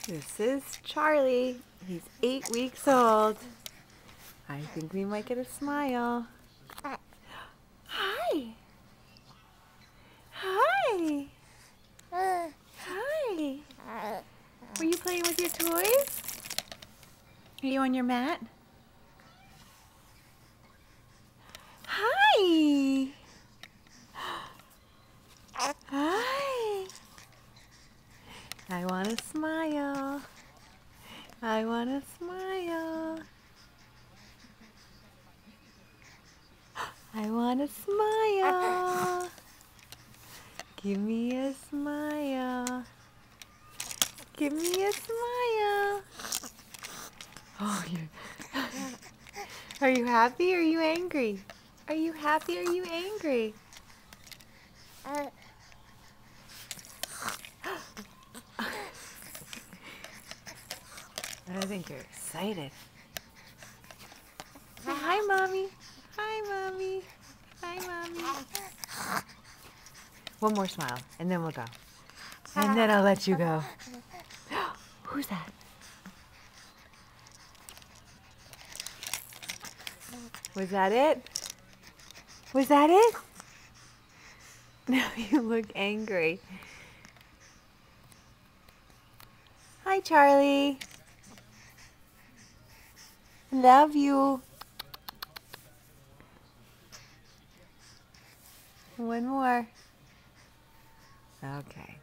This is Charlie. He's 8 weeks old. I think we might get a smile. Hi. Hi. Hi. Were you playing with your toys? Are you on your mat? Hi. Hi. I want to smile. I want to smile. I want to smile. Give me a smile. Give me a smile. Oh, are you happy or are you angry? Are you happy or are you angry? I think you're excited. Say hi, Mommy. Hi, Mommy. Hi, Mommy. One more smile, and then we'll go. And then I'll let you go. Who's that? Was that it? Was that it? Now you look angry. Hi, Charlie. Love you. One more. Okay.